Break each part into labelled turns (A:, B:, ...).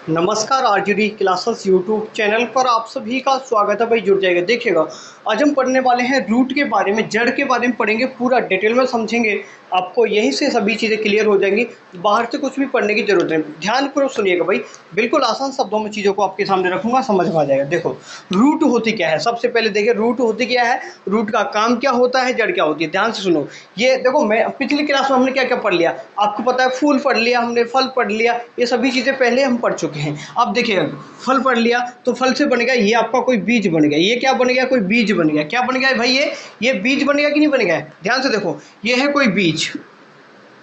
A: नमस्कार RGD classes YouTube channel पर आप सभी का स्वागत है। भाई जुड़ जाएगा। देखिएगा, आज हम पढ़ने वाले हैं रूट के बारे में, जड़ के बारे में पढ़ेंगे, पूरा डिटेल में समझेंगे। आपको यहीं से सभी चीज़ें क्लियर हो जाएंगी, बाहर से कुछ भी पढ़ने की जरूरत नहीं। ध्यानपूर्वक सुनिएगा भाई, बिल्कुल आसान शब्दों में चीज़ों को आपके सामने रखूंगा, समझ में आ जाएगा। देखो, रूट होती क्या है, सबसे पहले देखिए रूट होती क्या है, रूट का काम क्या होता है, जड़ क्या होती है। ध्यान से सुनो। ये देखो, मैं पिछली क्लास में हमने क्या क्या पढ़ लिया, आपको पता है। फूल पढ़ लिया हमने, फल पढ़ लिया, ये सभी चीज़ें पहले हम पढ़ चुके हैं। अब देखिए, फल पढ़ लिया तो फल से बन गया ये आपका कोई बीज बन गया। ये क्या बन गया, कोई बीज बन गया। क्या बन गया भाई, ये बीज बन गया कि नहीं बन गया। ध्यान से देखो, ये है कोई बीज,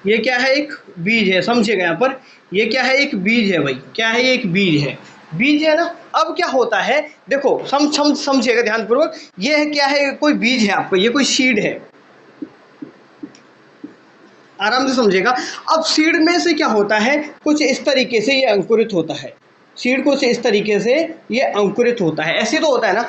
A: ये क्या है, एक बीज है। समझिएगा यहाँ पर, ये क्या है, एक बीज है भाई। क्या है, ये एक बीज है, बीज है ना। अब क्या होता है, देखो समझिएगा ध्यानपूर्वक। ये है क्या है, कोई बीज है आपको, ये कोई सीड है। आराम से समझिएगा। अब सीड में से क्या होता है, कुछ इस तरीके से ये अंकुरित होता है। सीड कुछ इस तरीके से ये अंकुरित होता है। ऐसे तो होता है ना,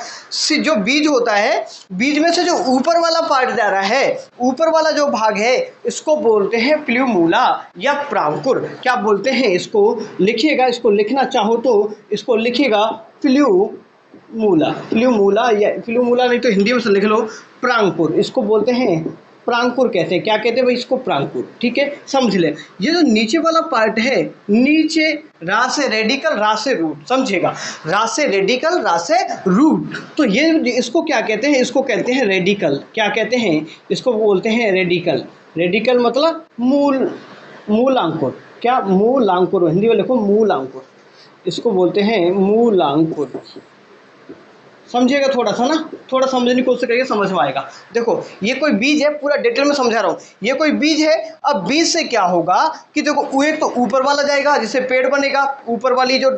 A: जो बीज होता है, बीज में से जो ऊपर वाला पार्ट जा रहा है, ऊपर वाला जो भाग है, इसको बोलते हैं प्लूमूला या प्रांकुर। क्या बोलते हैं इसको, लिखिएगा। इसको लिखना चाहो तो इसको लिखिएगा प्लूमूला। प्लूमूला या प्लूमूला नहीं तो हिंदी में से लिख लो प्रांकुर। इसको बोलते हैं प्रांकुर। कहते हैं, क्या कहते हैं भाई इसको, प्रांकुर। ठीक है, समझ ले। ये जो नीचे वाला पार्ट है, नीचे रा से रेडिकल, रा से रूट। समझिएगा, रा से रेडिकल, रा से रूट। तो ये इसको क्या कहते हैं, इसको कहते हैं रेडिकल। क्या कहते हैं, इसको बोलते हैं रेडिकल। रेडिकल मतलब मूल, मूल अंकुर। क्या, मूल अंकुर। हिंदी में लिखो मूल अंकुर, इसको बोलते हैं मूल अंकुर। समझिएगा थोड़ा सा ना, थोड़ा समझने की कोशिश करिए, समझ में आएगा। देखो, ये कोई बीज है, पूरा डिटेल में समझा रहा हूँ। ये कोई बीज है। अब बीज से क्या होगा कि देखो, वो एक तो ऊपर वाला जाएगा जिससे पेड़ बनेगा, ऊपर वाली जो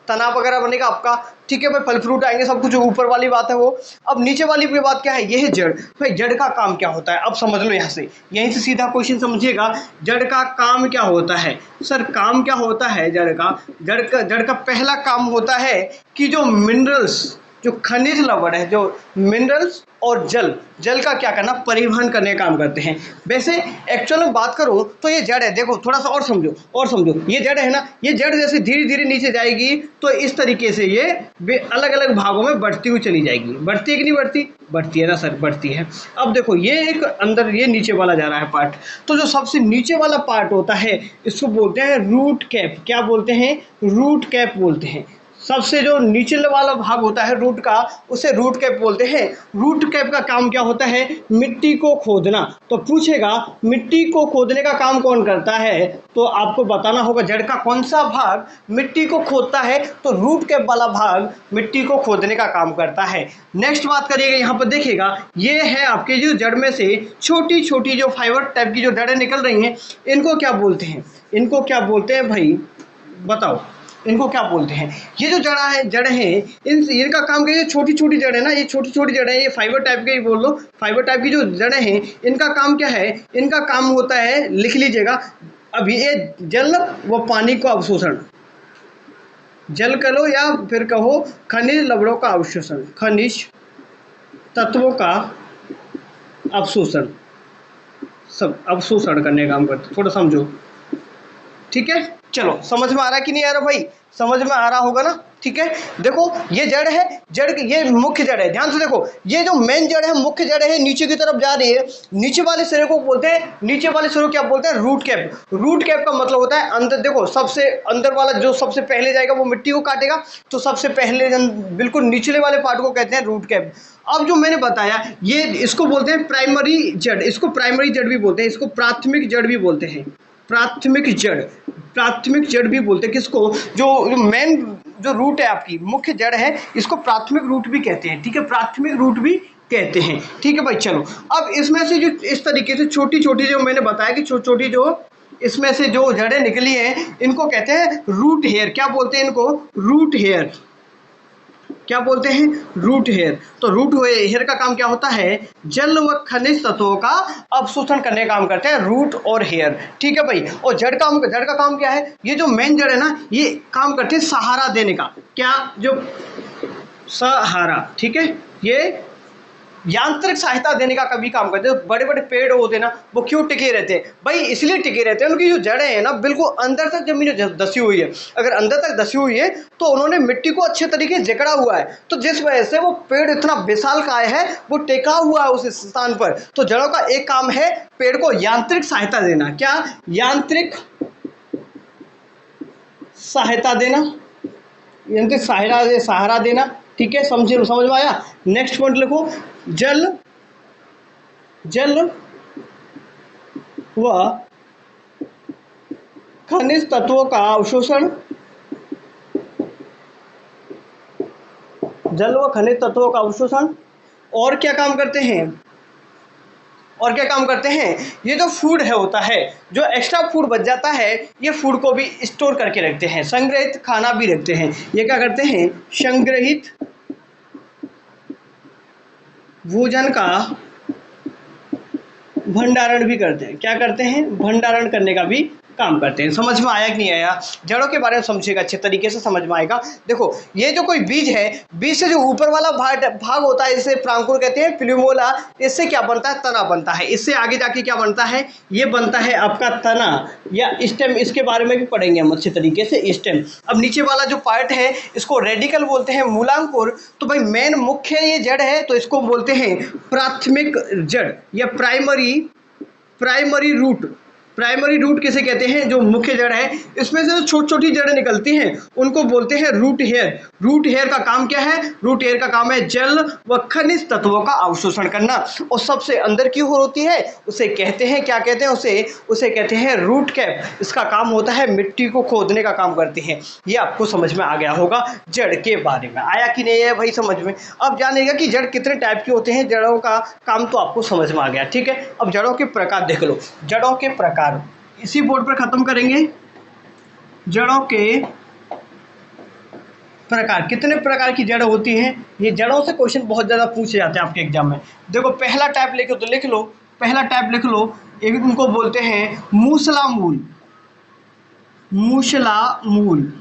A: तना वगैरह बनेगा आपका। ठीक है भाई, फल फ्रूट आएंगे, सब कुछ ऊपर वाली बात है वो। अब नीचे वाली भी बात क्या है, ये है जड़। भाई जड़ का काम क्या होता है, अब समझ लो। यहाँ से, यहीं से सीधा क्वेश्चन समझिएगा। जड़ का काम क्या होता है सर, काम क्या होता है जड़ का। जड़ का पहला काम होता है कि जो मिनरल्स, जो खनिज लवण है, जो मिनरल्स और जल, जल का क्या करना, परिवहन करने का काम करते हैं। वैसे एक्चुअल में बात करूं तो ये जड़ है। देखो थोड़ा सा और समझो, और समझो। ये जड़ है ना, ये जड़ जैसे धीरे धीरे नीचे जाएगी तो इस तरीके से ये अलग अलग भागों में बढ़ती हुई चली जाएगी। बढ़ती है कि नहीं बढ़ती, बढ़ती है ना सर, बढ़ती है। अब देखो, ये एक अंदर, ये नीचे वाला जा रहा है पार्ट। तो जो सबसे नीचे वाला पार्ट होता है, इसको बोलते हैं रूट कैप। क्या बोलते हैं, रूट कैप बोलते हैं। सबसे जो नीचे वाला भाग होता है रूट का, उसे रूट कैप बोलते हैं। रूट कैप का काम क्या होता है, मिट्टी को खोदना। तो पूछेगा, मिट्टी को खोदने का काम कौन करता है, तो आपको बताना होगा जड़ का कौन सा भाग मिट्टी को खोदता है। तो रूट कैप वाला भाग मिट्टी को खोदने का काम करता है। नेक्स्ट बात करिएगा, यहाँ पर देखिएगा, ये है आपके जो जड़ में से छोटी छोटी जो फाइबर टाइप की जो जड़ें निकल रही हैं, इनको क्या बोलते हैं, इनको क्या बोलते हैं भाई, बताओ इनको क्या बोलते हैं। ये जो जड़ है, इनका काम क्या है, ये छोटी छोटी जड़ है ना, ये छोटी छोटी जड़ है, ये फाइबर टाइप के ही बोल लो। फाइबर टाइप की जो जड़ें हैं, इनका काम क्या है, इनका काम होता है, लिख लीजिएगा अभी, ये जल व पानी को अवशोषण, जल कहो या फिर कहो खनिज लवणों का अवशोषण, खनिज तत्वों का अवशोषण, सब अवशोषण करने का काम करते। थोड़ा समझो, ठीक है। चलो, समझ में आ रहा है कि नहीं आ रहा भाई, समझ में आ रहा होगा ना। ठीक है, देखो ये जड़ है, जड़ ये मुख्य जड़ है। ध्यान से देखो, ये जो मेन जड़ है, मुख्य जड़ है, नीचे की तरफ जा रही है। नीचे वाले सिरे को बोलते हैं, नीचे वाले सिरे को क्या बोलते हैं, रूट कैप। रूट कैप का मतलब होता है अंदर। देखो, सबसे अंदर वाला जो सबसे पहले जाएगा वो मिट्टी को काटेगा, तो सबसे पहले बिल्कुल निचले वाले पार्ट को कहते हैं रूट कैप। अब जो मैंने बताया, ये इसको बोलते हैं प्राइमरी जड़, इसको प्राइमरी जड़ भी बोलते हैं, इसको प्राथमिक जड़ भी बोलते हैं। प्राथमिक जड़, प्राथमिक जड़ भी बोलते हैं किसको, जो मेन जो रूट है आपकी, मुख्य जड़ है, इसको प्राथमिक रूट भी कहते हैं। ठीक है, प्राथमिक रूट भी कहते हैं। ठीक है भाई, चलो। अब इसमें से जो इस तरीके से छोटी छोटी जो मैंने बताया कि छोटी छोटी जो इसमें से जो जड़ें निकली हैं, इनको कहते हैं रूट हेयर। क्या बोलते हैं इनको, रूट हेयर। क्या बोलते हैं, रूट हेयर। तो रूट हेयर का काम क्या होता है, जल व खनिज तत्वों का अवशोषण करने का काम करते हैं रूट और हेयर। ठीक है भाई। और जड़ का काम क्या है, ये जो मेन जड़ है ना, ये काम करते हैं सहारा देने का। क्या, जो सहारा, ठीक है, ये यांत्रिक सहायता देने का कभी काम करते हैं। बड़े बड़े पेड़ होते हैं ना, वो क्यों टिके रहते हैं भाई? इसलिए टिके रहते हैं उनकी जो जड़ें हैं ना बिल्कुल अंदर तक जमीन धसी हुई है। अगर अंदर तक धसी हुई है तो उन्होंने मिट्टी को अच्छे तरीके से जकड़ा हुआ है, तो जिस वजह से वो पेड़ इतना विशालकाय है, वो टेका हुआ है उस स्थान पर। तो जड़ों का एक काम है पेड़ को यांत्रिक सहायता देना। क्या? यांत्रिक सहायता देना, यांत्रिक सहारा देना। ठीक है, समझ में आया? नेक्स्ट पॉइंट लिखो, जल व खनिज तत्वों का अवशोषण, जल व खनिज तत्वों का अवशोषण। और क्या काम करते हैं? और क्या काम करते हैं? ये जो फूड है होता है, जो एक्स्ट्रा फूड बच जाता है, ये फूड को भी स्टोर करके रखते हैं, संग्रहित खाना भी रखते हैं। ये क्या करते हैं? संग्रहित भोजन का भंडारण भी करते हैं। क्या करते हैं? भंडारण करने का भी काम करते हैं। समझ में आया कि नहीं आया? जड़ों के बारे में समझिएगा, अच्छे तरीके से समझ में आएगा। देखो, ये जो कोई बीज है, बीज से जो ऊपर वाला भाग होता है, इसे प्रांकुर कहते हैं, फिल्यूमोला। इससे क्या बनता है? तना बनता है। इससे आगे जाके क्या बनता है? ये बनता है आपका तना या स्टेम। इसके बारे में भी पढ़ेंगे हम अच्छे तरीके से, स्टेम। अब नीचे वाला जो पार्ट है इसको रेडिकल बोलते हैं, मूलांकुर। तो भाई मेन मुख्य ये जड़ है, तो इसको बोलते हैं प्राथमिक जड़ या प्राइमरी रूट। प्राइमरी रूट किसे कहते हैं? जो मुख्य जड़ है, इसमें से जो छोटी छोटी जड़ें निकलती हैं उनको बोलते हैं रूट हेयर। रूट हेयर का काम क्या है? रूट हेयर का काम है जल व खनिज तत्वों का अवशोषण करना। और सबसे अंदर की ओर होती है, उसे कहते हैं, क्या कहते हैं उसे कहते हैं रूट कैप। इसका काम होता है मिट्टी को खोदने का काम करती है। ये आपको समझ में आ गया होगा जड़ के बारे में। आया कि नहीं है भाई समझ में? अब जानेगा कि जड़ कितने टाइप के होते हैं, जड़ों का काम तो आपको समझ में आ गया। ठीक है, अब जड़ों के प्रकार देख लो। जड़ों के प्रकार इसी बोर्ड पर खत्म करेंगे। जड़ों के प्रकार, कितने प्रकार की जड़ होती हैं? ये जड़ों से क्वेश्चन बहुत ज़्यादा पूछे जाते हैं आपके एग्जाम में। देखो, पहला टाइप लेके तो लिख लो, पहला टाइप लिख लो, एक उनको बोलते हैं मूसला मूल। मूसला मूल,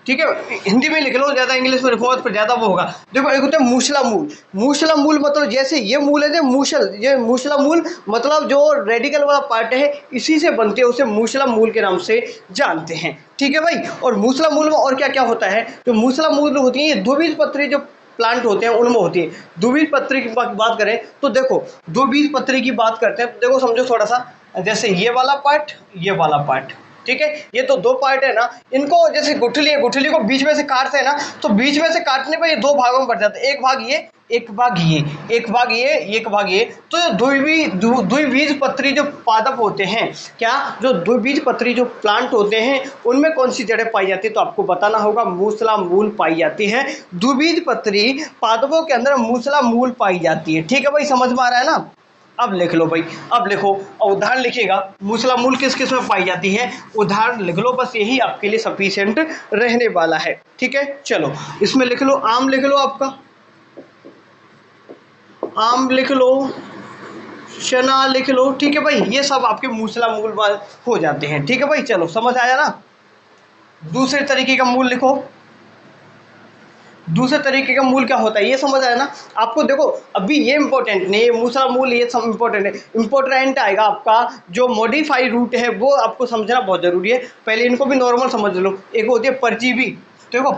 A: ठीक है, हिंदी में लिख लो, ज़्यादा इंग्लिश में लिखो तो ज़्यादा वो होगा। देखो, एक होता है मूसला मूल। मूसला मूल मतलब जैसे ये मूल है, जो मूसल, ये मूसला मूल मतलब जो रेडिकल वाला पार्ट है इसी से बनते हैं, उसे मूसला मूल के नाम से जानते हैं। ठीक है भाई। और मूसला मूल में और क्या क्या होता है? जो मूसला मूल होती है, ये द्विबीजपत्री जो प्लांट होते हैं उनमें होती है। द्विबीजपत्री की बात करें तो देखो, द्विबीजपत्री की बात करते हैं तो देखो, समझो थोड़ा सा, जैसे ये वाला पार्ट, ये वाला पार्ट, ठीक है, ये तो दो पार्ट है ना, इनको जैसे गुठली है, गुठली को बीच में से काटते हैं ना, तो बीच में से काटने पर ये दो भागों में बढ़ जाता है, एक भाग ये, एक भाग ये, एक भाग ये, एक भाग ये। तो द्विबीजपत्री जो पादप होते हैं, क्या जो द्विबीजपत्री जो प्लांट होते हैं उनमें कौन सी जड़ें पाई जाती है? तो आपको बताना होगा मूसला मूल पाई जाती है। द्विबीजपत्री पादपों के अंदर मूसला मूल पाई जाती है। ठीक है भाई, समझ में आ रहा है ना? अब लिख लो भाई, अब लिखो, उदाहरण लिखिएगा, मूसला मूल किस किस में पाई जाती है, उदाहरण लिख लो, बस यही आपके लिए सफिशिएंट रहने वाला है। ठीक है, चलो इसमें लिख लो, आम लिख लो, आपका आम लिख लो, चना लिख लो। ठीक है भाई, ये सब आपके मूसला मूल हो जाते हैं। ठीक है भाई, चलो समझ आया ना? दूसरे तरीके का मूल लिखो। दूसरे तरीके का मूल क्या होता है ये समझ आया ना आपको? देखो, अभी ये इंपॉर्टेंट नहीं है, मूसला मूल ये सब इंपॉर्टेंट है। इंपॉर्टेंट आएगा आपका जो मॉडिफाइड रूट है, वो आपको समझना बहुत जरूरी है। पहले इनको भी नॉर्मल समझ लो। एक होती है परजीवी। देखो,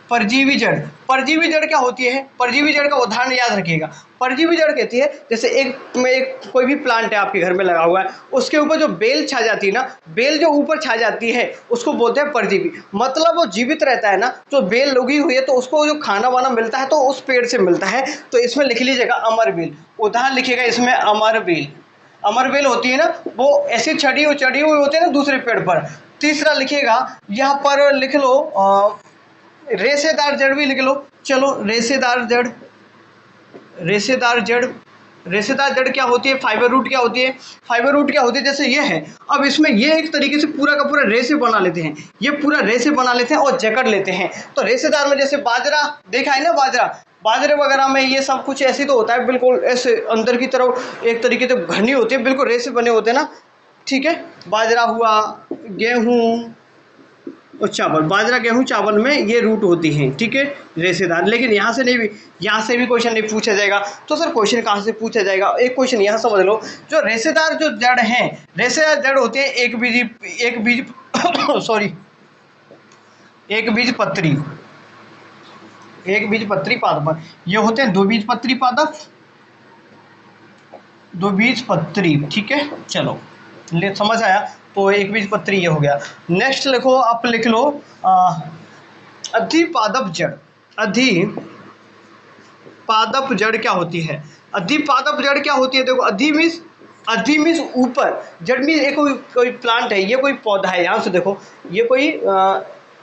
A: परजीवी जड़। परजीवी जड़ क्या होती है? परजीवी जड़ का उदाहरण याद रखिएगा। परजीवी जड़ कहती है, जैसे एक कोई भी प्लांट है आपके घर में लगा हुआ है, उसके ऊपर जो बेल छा जाती है ना, बेल जो ऊपर छा जाती है उसको बोलते हैं परजीवी। मतलब वो जीवित रहता है ना, जो बेल लगी हुई है तो उसको जो खाना वाना मिलता है तो उस पेड़ से मिलता है। तो इसमें लिख लीजिएगा अमरबेल। उदाहरण लिखिएगा इसमें अमरबेल। अमरबेल होती है ना, वो ऐसी चढ़ी हुई होती है ना दूसरे पेड़ पर। तीसरा लिखिएगा, यहाँ पर लिख लो रेशेदार जड़ भी लिख लो। चलो, रेशेदार जड़। रेशेदार जड़, रेशेदार जड़ क्या होती है? फाइबर रूट क्या होती है? फाइबर रूट क्या होती है? जैसे ये है, अब इसमें ये एक तरीके से पूरा का पूरा रेशे बना लेते हैं, ये पूरा रेशे बना लेते हैं और जकड़ लेते हैं। तो रेशेदार में जैसे बाजरा देखा है ना, बाजरे वगैरह में ये सब कुछ ऐसे तो होता है, बिल्कुल ऐसे अंदर की तरफ एक तरीके से घनी होती है, बिल्कुल रेशे बने होते हैं ना। ठीक है, बाजरा हुआ, गेहूँ, और चावल, बाजरा गेहूं चावल में ये रूट होती हैं, ठीक है, रेशेदार। लेकिन यहाँ से नहीं भी, यहाँ से भी क्वेश्चन नहीं पूछा जाएगा। तो सर क्वेश्चन कहाँ से पूछा जाएगा, एक क्वेश्चन यहाँ समझ लो, जो रेशेदार जो जड़ हैं, रेशेदार जड़ होते हैं एक बीज सॉरी एक बीज पत्री, एक बीज पत्री पादप, ये होते हैं दो बीज पत्री पादप, दो बीज पत्री, ठीक है। चलो ले समझ आया, तो एक बीज पत्री ये हो गया। नेक्स्ट लिखो, आप लिख लो अधिपादप जड़। अधिपादप जड़ क्या होती है, अधिपादप जड़ क्या होती है, देखो अधि मीन्स ऊपर, जड़ मीन्स ये कोई प्लांट है, ये कोई पौधा है, यहाँ से देखो ये कोई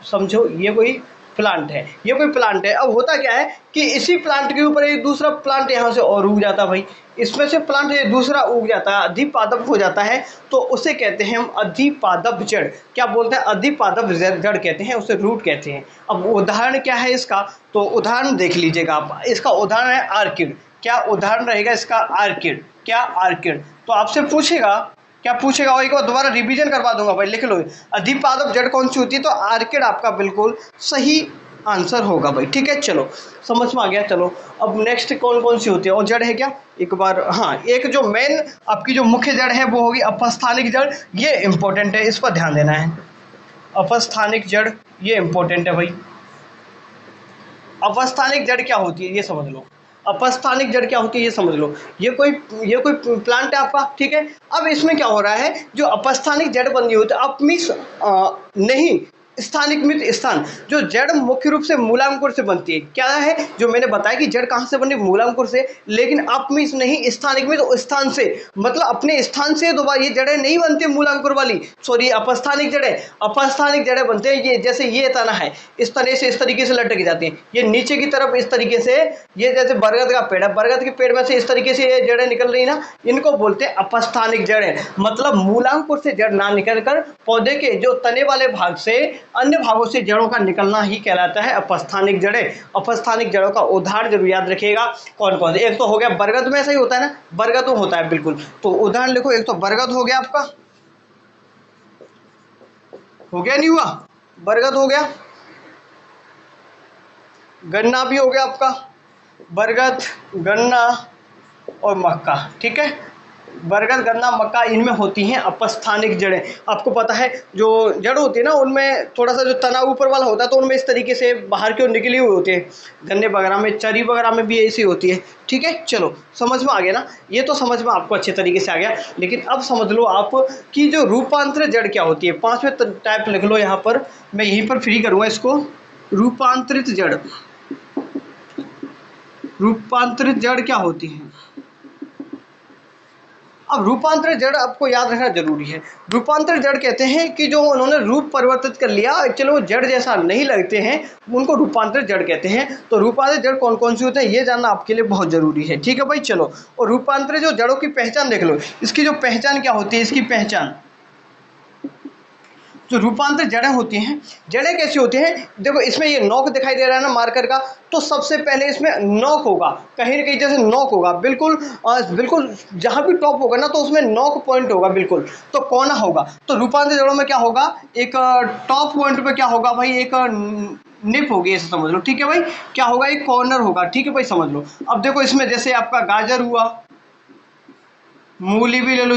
A: समझो ये कोई प्लांट है, ये कोई प्लांट है। अब होता क्या है कि इसी प्लांट के ऊपर एक दूसरा प्लांट यहाँ से और उग जाता है भाई, इसमें से प्लांट ये दूसरा उग जाता है, अधिपादप हो जाता है, तो उसे कहते हैं हम अधिपादप जड़। क्या बोलते हैं, अधिपादप जड़ कहते हैं, उसे रूट कहते हैं। अब उदाहरण क्या है इसका, तो उदाहरण देख लीजिएगा आप, इसका उदाहरण है आर्किड। क्या उदाहरण रहेगा इसका, आर्किड। क्या, आर्किड। तो आपसे पूछेगा, क्या पूछेगा, और एक बार दोबारा रिवीजन करवा दूंगा भाई, लिख लो अधिपादप जड़ कौन सी होती है, तो आर्किड आपका बिल्कुल सही आंसर होगा भाई, ठीक है। चलो समझ में आ गया। चलो अब नेक्स्ट कौन कौन सी होती है और जड़ है क्या, एक बार, हाँ, एक जो मेन आपकी जो मुख्य जड़ है वो होगी अपस्थानिक जड़, ये इंपॉर्टेंट है, इस पर ध्यान देना है। अपस्थानिक जड़ ये इंपॉर्टेंट है भाई। अपस्थानिक जड़ क्या होती है ये समझ लो, अपस्थानिक जड़ क्या होती है ये समझ लो। ये कोई प्लांट है आपका, ठीक है। अब इसमें क्या हो रहा है, जो अपस्थानिक जड़ बन रही होती है, अप मीन्स नहीं, स्थानिक मीन्स स्थान, जो जड़ मुख्य रूप से मूलांकुर से बनती है। क्या है, जो मैंने बताया कि जड़ कहाँ से बनी, मूलांकुर से, लेकिन अप मीन्स नहीं, स्थानिक मीन्स स्थान से, मतलब अपने स्थान से दोबारा ये जड़ें नहीं बनती मूलांकुर वाली, सॉरी अपस्थानिक जड़ें, अपस्थानिक जड़ें बनते हैं। ये जैसे ये तना है, इस तने से इस तरीके से लटक जाती हैं, ये नीचे की तरफ इस तरीके से, ये जैसे बरगद का पेड़ है, बरगद के पेड़ में से इस तरीके से ये जड़ें निकल रही ना, इनको बोलते हैं अपस्थानिक जड़ें। मतलब मूलांकुर से जड़ ना निकलकर पौधे के जो तने वाले भाग से अन्य भागों से जड़ों का निकलना ही कहलाता है अपस्थानिक जड़ें। अपस्थानिक जड़ों का उदाहरण जरूर याद रखिएगा कौन कौन से, एक तो हो गया बरगद में ऐसा ही होता है ना, बरगद में होता है बिल्कुल, तो उदाहरण लिखो, एक तो बरगद हो गया आपका, हो गया नहीं हुआ, बरगद हो गया, गन्ना भी हो गया आपका, बरगद, गन्ना और मक्का, ठीक है। बरगद, गन्ना, मक्का, इनमें होती हैं अपस्थानिक जड़ें। आपको पता है जो जड़ होती है ना, उनमें थोड़ा सा जो तना ऊपर वाला होता है, तो उनमें इस तरीके से बाहर की ओर निकली हुई होती है। गन्ने वगैरह में, चरी वगैरह में भी ऐसी होती है, ठीक है। चलो समझ में आ गया ना, ये तो समझ में आपको अच्छे तरीके से आ गया। लेकिन अब समझ लो आप कि जो रूपांतरित जड़ क्या होती है, 5वें टाइप लिख लो यहाँ पर, मैं यहीं पर फ्री करूँगा इसको, रूपांतरित जड़। रूपांतरित जड़ क्या होती है, अब रूपांतरित जड़ आपको याद रखना जरूरी है। रूपांतरित जड़ कहते हैं कि जो उन्होंने रूप परिवर्तित कर लिया, चलो वो जड़ जैसा नहीं लगते हैं, उनको रूपांतरित जड़ कहते हैं। तो रूपांतरित जड़ कौन कौन सी होते हैं ये जानना आपके लिए बहुत जरूरी है, ठीक है भाई। चलो, और रूपांतरित जो जड़ों की पहचान देख लो, इसकी जो पहचान क्या होती है, इसकी पहचान, जो रूपांतरित जड़ें होती हैं, जड़ें कैसी होती हैं, देखो इसमें ये नोक दिखाई दे रहा है ना मार्कर का, तो सबसे पहले इसमें नोक होगा, कहीं ना कहीं जैसे नोक होगा, बिल्कुल बिल्कुल जहाँ भी टॉप होगा ना, तो उसमें नोक पॉइंट होगा बिल्कुल, तो कोना होगा। तो रूपांतरित जड़ों में क्या होगा, एक टॉप पॉइंट पे क्या होगा भाई, एक निप होगी, ऐसे समझ लो, ठीक है भाई। क्या होगा, एक कॉर्नर होगा, ठीक है भाई, समझ लो। अब देखो इसमें जैसे आपका गाजर हुआ, मूली भी ले लो,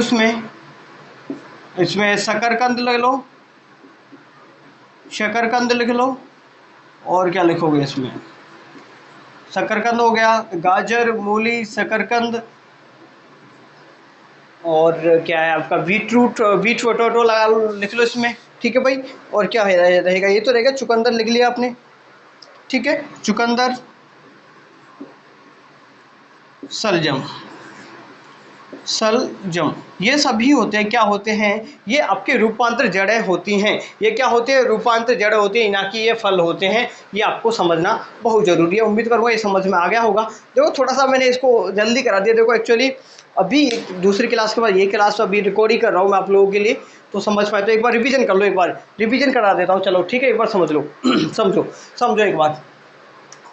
A: इसमें शकरकंद ले लो, शकरकंद लिख लो, और क्या लिखोगे इसमें, शकरकंद हो गया, गाजर, मूली, शकरकंद, और क्या है आपका बीटरूट, बीट पोटैटो लगा लो, लिख लो इसमें, ठीक है भाई। और क्या रहेगा, ये तो रहेगा चुकंदर, लिख लिया आपने, ठीक है, चुकंदर, सलजम, सलजम, ये सभी होते हैं, क्या होते हैं, ये आपके रूपांतर जड़ें होती हैं। ये क्या होते हैं, रूपांतर जड़ें होती हैं, ना कि ये फल होते हैं। ये आपको समझना बहुत ज़रूरी है, उम्मीद करूँगा ये समझ में आ गया होगा। देखो थोड़ा सा मैंने इसको जल्दी करा दिया, देखो एक्चुअली अभी दूसरी क्लास के बाद ये क्लास अभी रिकॉर्ड ही कर रहा हूँ मैं आप लोगों के लिए, तो समझ पाए तो एक बार रिवीजन कर लो, एक बार रिवीजन करा देता हूँ, चलो ठीक है, एक बार समझ लो समझो एक बार।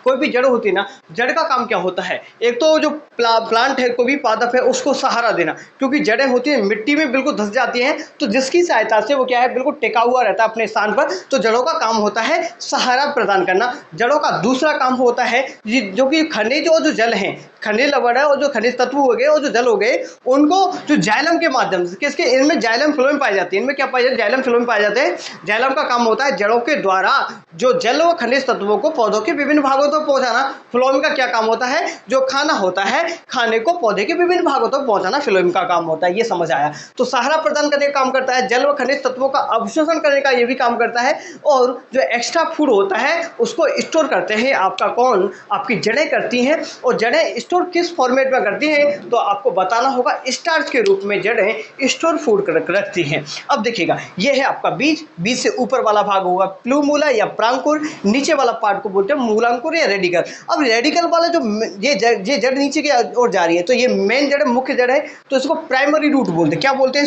A: कोई भी जड़ होती है ना, जड़ का काम क्या होता है, एक तो जो प्लांट है, कोई भी पादप है, उसको सहारा देना, क्योंकि जड़ें होती हैं मिट्टी में बिल्कुल धंस जाती हैं, तो जिसकी सहायता से वो क्या है, बिल्कुल टिका हुआ रहता है अपने स्थान पर। तो जड़ों का काम होता है सहारा प्रदान करना। जड़ों का दूसरा काम होता है जो कि खनिज और जो जल हैं, खनिज लवण है और जो खनिज तत्व हो गए और जो जल हो गए, उनको जो जाइलम के माध्यम से, किसके, इनमें जाइलम फ्लोएम पाई जाती है, इनमें क्या पाई जाती है, जाइलम फ्लोएम पाए जाते हैं। जाइलम का काम होता है जड़ों के द्वारा जो जल व खनिज तत्वों को पौधों के विभिन्न भागों तक पहुंचाना। फ्लोएम का क्या काम होता है, जो खाना होता है, खाने को पौधे के विभिन्न भागों तक पहुंचाना फ्लोएम का काम होता है। ये समझ आया। तो सहारा प्रदान करने का काम करता है, जल व खनिज तत्वों का अवशोषण करने का ये भी काम करता है, और जो एक्स्ट्रा फूड होता है उसको स्टोर करते हैं आपका कौन, आपकी जड़ें करती हैं। और जड़ें स्टोर किस फॉर्मेट में करती हैं, तो आपको बताना होगा, स्टार्च के रूप में जड़ें स्टोर फूड रखती हैं। अब देखिएगा, ये है आपका बीज, बीज से ऊपर वाला भाग होगा प्लूमूला या प्रांकुर, नीचे वाला पार्ट को बोलते हैं मूलांकुर या रेडिकल। अब रेडिकल वाला जो ये जड़ नीचे की ओर जा रही है, तो ये मेन जड़, मुख्य जड़ है, तो इसको प्राइमरी रूट बोलते हैं। क्या बोलते हैं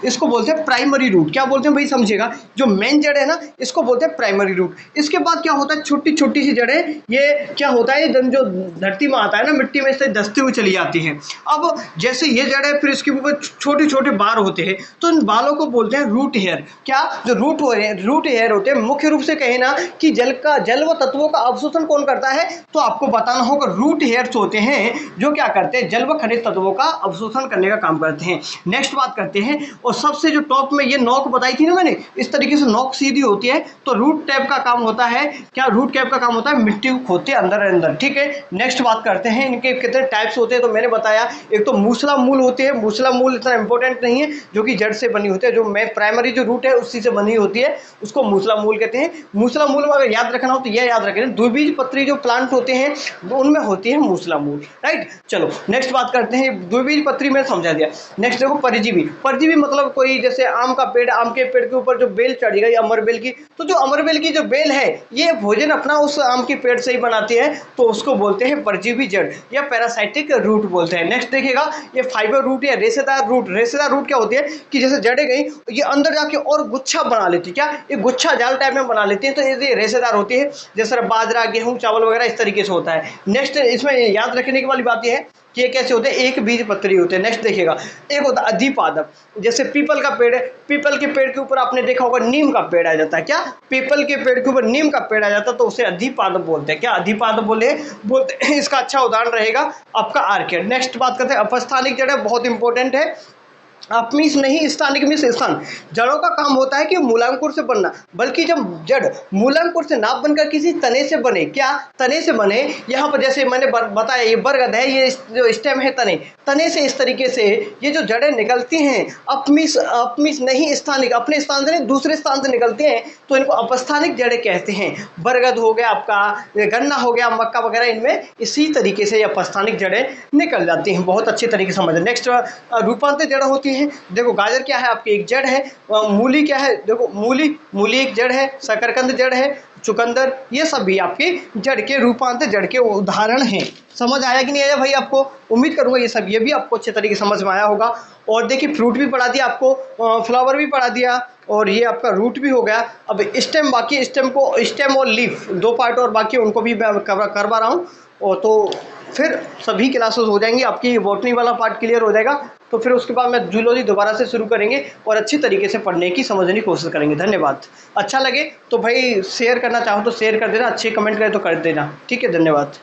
A: इसको बोलते हैं प्राइमरी रूट। क्या बोलते हैं भाई, समझिएगा, जो मेन जड़ है ना, इसको बोलते हैं प्राइमरी रूट। इसके बाद क्या होता है, छोटी छोटी सी जड़ें, ये क्या होता है, जो धरती में आता है ना, मिट्टी में से दसती हुई चली जाती हैं। अब जैसे ये जड़ है, फिर इसके ऊपर छोटे छोटे बार होते हैं, तो इन बालों को बोलते हैं रूट हेयर। क्या, जो रूट हेयर होते हैं, मुख्य रूप से कहें ना कि जल व तत्वों का अवशोषण कौन करता है, तो आपको बताना होगा रूट हेयर्स होते हैं जो क्या करते हैं, जल व खनिज तत्वों का अवशोषण करने का काम करते हैं। नेक्स्ट बात करते हैं, और सबसे जो टॉप में ये नोक बताई थी ना मैंने, इस तरीके से नोक सीधी होती है, तो रूट टैप का काम होता है, क्या, रूट कैप का काम होता है मिट्टी को खोदते अंदर अंदर। ठीक है, नेक्स्ट बात करते हैं, इनके कितने टाइप्स होते हैं, तो मैंने बताया, एक तो मूसला मूल होती है। मूसला मूल इतना इंपॉर्टेंट नहीं है, जो कि जड़ से बनी होती है, जो मैं प्राइमरी जो रूट है उसी से बनी होती है, उसको मूसला मूल कहते हैं। मूसला मूल में अगर याद रखना हो तो यह याद रखें, द्विबीज पत्री जो प्लांट होते हैं उनमें होती है मूसला मूल। राइट, चलो नेक्स्ट बात करते हैं, द्विबीज पत्री में समझा दिया। नेक्स्ट देखो, परजीवी। परजीवी मतलब कोई, जैसे आम का पेड़, आम के पेड़ के ऊपर जो बेल चढ़ी गई अमरबेल की, तो जो अमरबेल की जो बेल है, ये भोजन अपना उस आम के पेड़ से ही बनाती है, तो उसको बोलते हैं परजीवी जड़ या पैरासाइटिक रूट बोलते हैं। नेक्स्ट देखिएगा, ये फाइबर रूट या रेशेदार रूट। रेशेदार रूट क्या होती है कि जैसे जड़ें गई, ये अंदर जाके और गुच्छा बना लेती है, क्या, ये गुच्छा जाल टाइप में बना लेती है, तो ये रेशेदार होती है, जैसे बाजरा, गेहूं, चावल वगैरह इस तरीके से होता है। नेक्स्ट इसमें याद रखने की वाली बात यह है कि ये कैसे होते हैं, एक बीज पत्री होते हैं। नेक्स्ट देखिएगा, एक होता है अधिपादप। जैसे पीपल का पेड़ है, पीपल के पेड़ के ऊपर आपने देखा होगा नीम का पेड़ आ जाता है, क्या, पीपल के पेड़ के ऊपर नीम का पेड़ आ जाता है, तो उसे अधिपादप बोलते हैं। क्या, अधिपादप बोलते हैं। इसका अच्छा उदाहरण रहेगा आपका आर्किड। नेक्स्ट बात करते हैं, अपस्थानिक जड़ है, बहुत इंपॉर्टेंट है। अपमीस नहीं, स्थानिक मीन्स स्थान। जड़ों का काम होता है कि मूलांकुर से बनना, बल्कि जब जड़ मूलांकुर से ना बनकर किसी तने से बने, क्या, तने से बने, यहाँ पर जैसे मैंने बताया ये बरगद है, ये जो स्टेम है, तने से इस तरीके से ये जो जड़ें निकलती हैं, अपमीस नहीं स्थानिक, अपने स्थान से नहीं दूसरे स्थान से निकलती हैं, तो इनको अपस्थानिक जड़ें कहते हैं। बरगद हो गया आपका, गन्ना हो गया, मक्का वगैरह, इनमें इसी तरीके से अपस्थानिक जड़ें निकल जाती हैं। बहुत अच्छी तरीके से समझ। नेक्स्ट रूपांतर जड़ होती है। देखो, गाजर क्या है आपकी, एक जड़ है। मूली क्या है, देखो मूली एक जड़ है। शकरकंद जड़ है। चुकंदर, ये सब भी आपके जड़ के रूपांतर जड़ के उदाहरण हैं। समझ आया कि नहीं आया भाई आपको? उम्मीद करूंगा ये भी आपको अच्छे तरीके से समझ में आया होगा। और देखिए, फ्रूट भी पढ़ा दिया आपको, फ्लावर भी पढ़ा दिया, और ये आपका रूट भी हो गया। अब स्टेम बाकी, स्टेम और लीफ दो पार्ट और बाकी, उनको भी मैं करवा रहा हूँ। और तो फिर सभी क्लासेस हो जाएंगी आपकी, बॉटनी वाला पार्ट क्लियर हो जाएगा, तो फिर उसके बाद मैं जूलॉजी दोबारा से शुरू करेंगे और अच्छी तरीके से पढ़ने की, समझने की कोशिश करेंगे। धन्यवाद। अच्छा लगे तो भाई शेयर करना चाहो तो शेयर कर देना, अच्छे कमेंट करें तो कर देना। ठीक है, धन्यवाद।